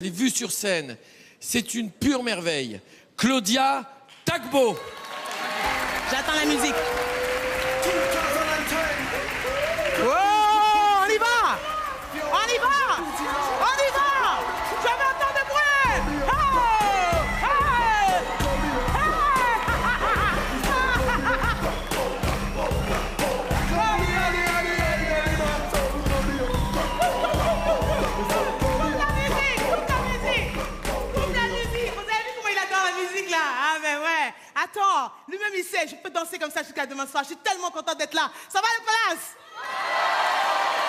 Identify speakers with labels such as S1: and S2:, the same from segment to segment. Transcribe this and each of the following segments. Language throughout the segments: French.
S1: Les vues sur scène, c'est une pure merveille. Claudia Tagbo.
S2: J'attends la musique. Oh, on y va! On y va! On y va! Je veux entendre de bruit! Oh! Hey! Coupe la musique! Vous avez vu comment il adore la musique là? Ah ben ouais! Attends, lui-même il sait, je peux danser comme ça jusqu'à demain soir. Je suis tellement contente d'être là. Ça va le palace?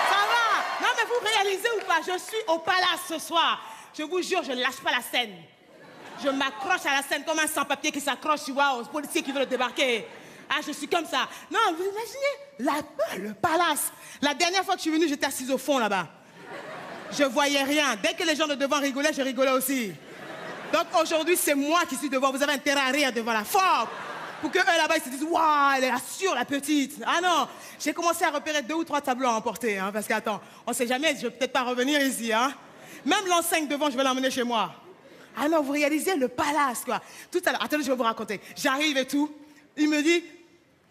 S2: Ça va? Non mais vous réalisez ou pas? Je suis au palace ce soir. Je vous jure, je ne lâche pas la scène. Je m'accroche à la scène comme un sans-papier qui s'accroche, tu vois, aux policiers qui veulent débarquer. Ah, je suis comme ça. Non, vous imaginez? Le palace. La dernière fois que je suis venue, j'étais assise au fond là-bas. Je voyais rien. Dès que les gens de devant rigolaient, je rigolais aussi. Donc aujourd'hui, c'est moi qui suis devant. Vous avez intérêt à rire devant la forme. Pour que eux là-bas, ils se disent, waouh, elle est sûre, la petite. Ah non, j'ai commencé à repérer 2 ou 3 tableaux à emporter. Hein, parce qu'attends, on ne sait jamais, je vais peut-être pas revenir ici. Hein. Même l'enseigne devant, je vais l'emmener chez moi. Ah non, vous réalisez le palace, quoi. Tout à l'heure, attendez, je vais vous raconter. J'arrive et tout. Il me dit,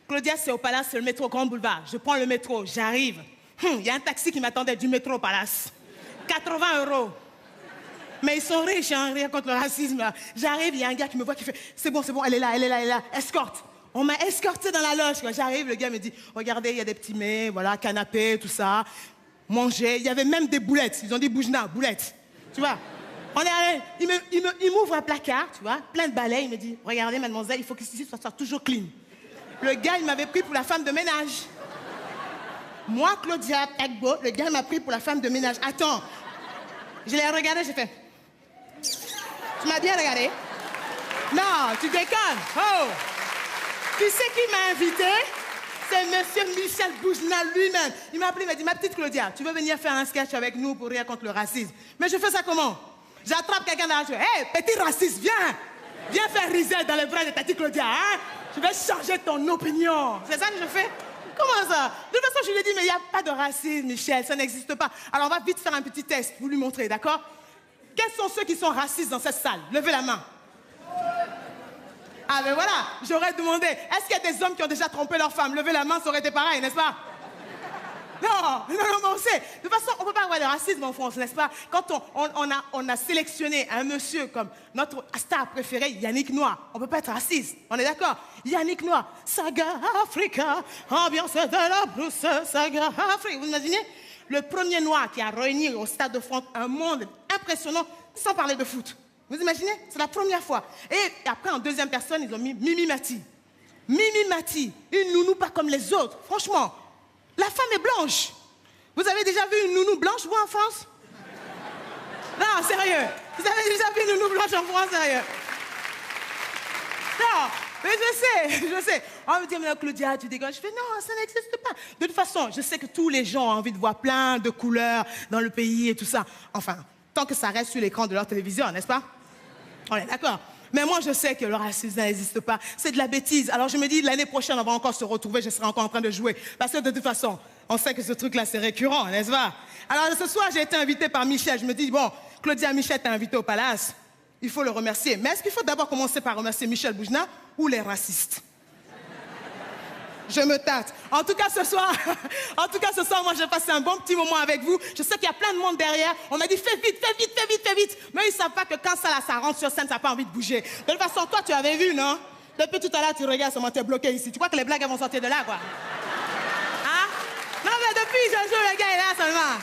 S2: Claudia, c'est au palace, c'est le métro Grand Boulevard. Je prends le métro, j'arrive. Il y a un taxi qui m'attendait du métro au palace. 80 €. Mais ils sont riches, hein, rien contre le racisme. J'arrive, il y a un gars qui me voit qui fait « C'est bon, elle est là, elle est là, elle est là. Escorte ». On m'a escorté dans la loge. Quand j'arrive, le gars me dit « Regardez, il y a des petits mets, voilà, canapé, tout ça. Manger. » Il y avait même des boulettes. Ils ont dit « Boujna, boulettes. » Tu vois. On est allé, il m'ouvre un placard, tu vois, plein de balais. Il me dit « Regardez, mademoiselle, il faut que ici soit toujours clean. » Le gars, il m'avait pris pour la femme de ménage. Moi, Claudia Tagbo, le gars m'a pris pour la femme de ménage. Attends. Je l'ai regardé, j'ai fait... Tu m'as bien regardé? Non, tu déconnes. Oh! Tu sais qui m'a invité? C'est monsieur Michel Boujna lui-même. Il m'a appelé, il m'a dit, ma petite Claudia, tu veux venir faire un sketch avec nous pour rire contre le racisme? Mais je fais ça comment? J'attrape quelqu'un dans la rue. Hé, petit raciste, viens! Viens faire risette dans les bras de ta petite Claudia, hein? Je vais changer ton opinion. C'est ça que je fais? Comment ça? De toute façon, je lui ai dit, mais il n'y a pas de racisme, Michel, ça n'existe pas. Alors, on va vite faire un petit test pour lui montrer, d'accord? Quels sont ceux qui sont racistes dans cette salle? Levez la main. Ah ben voilà, j'aurais demandé, est-ce qu'il y a des hommes qui ont déjà trompé leur femme? Levez la main, ça aurait été pareil, n'est-ce pas? Non, mais on sait. De toute façon, on ne peut pas avoir de racisme en France, n'est-ce pas? Quand on a sélectionné un monsieur comme notre star préféré, Yannick Noah, on ne peut pas être raciste, on est d'accord? Yannick Noah, Saga Africa, ambiance de la brousse, Saga Africa. Vous imaginez? Le premier noir qui a réuni au Stade de France un monde impressionnant, sans parler de foot. Vous imaginez? C'est la première fois. Et après, en deuxième personne, ils ont mis Mimi Mati. Mimi Mati, une nounou pas comme les autres. Franchement, la femme est blanche. Vous avez déjà vu une nounou blanche, vous, en France? Non, sérieux. Vous avez déjà vu une nounou blanche en France, sérieux? Non. Mais je sais. On me dit, mais Claudia, tu dégages. Je fais, non, ça n'existe pas. De toute façon, je sais que tous les gens ont envie de voir plein de couleurs dans le pays et tout ça. Enfin, tant que ça reste sur l'écran de leur télévision, n'est-ce pas? On est d'accord. Mais moi, je sais que le racisme n'existe pas. C'est de la bêtise. Alors, je me dis, l'année prochaine, on va encore se retrouver, je serai encore en train de jouer. Parce que de toute façon, on sait que ce truc-là, c'est récurrent, n'est-ce pas? Alors, ce soir, j'ai été invitée par Michel. Je me dis, bon, Claudia, Michel t'a invité au palace. Il faut le remercier. Mais est-ce qu'il faut d'abord commencer par remercier Michel Boujna ou les racistes? Je me tâte. En tout cas, ce soir, moi, j'ai passé un bon petit moment avec vous. Je sais qu'il y a plein de monde derrière. On m'a dit, fais vite. Mais ils ne savent pas que quand ça rentre sur scène, ça n'a pas envie de bouger. De toute façon, toi, tu avais vu, non? Depuis tout à l'heure, tu regardes comment tu es bloqué ici. Tu crois que les blagues vont sortir de là, quoi? Hein? Non, mais depuis, je joue, le gars est là seulement.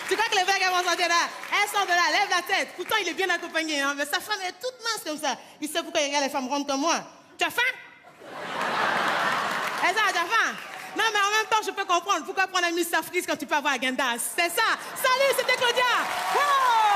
S2: Tu crois que les blagues vont sortir là? Elles sortent de là, lève la tête. Pourtant, il est bien accompagné, hein? Mais sa femme est toute mince comme ça. Il sait pourquoi il regarde les femmes rondes comme moi. Tu as faim? Et ça, tu as faim? Non, mais en même temps, je peux comprendre. Pourquoi prendre un Mr. Freeze quand tu peux avoir un Gendas? C'est ça. Salut, c'était Claudia. Oh!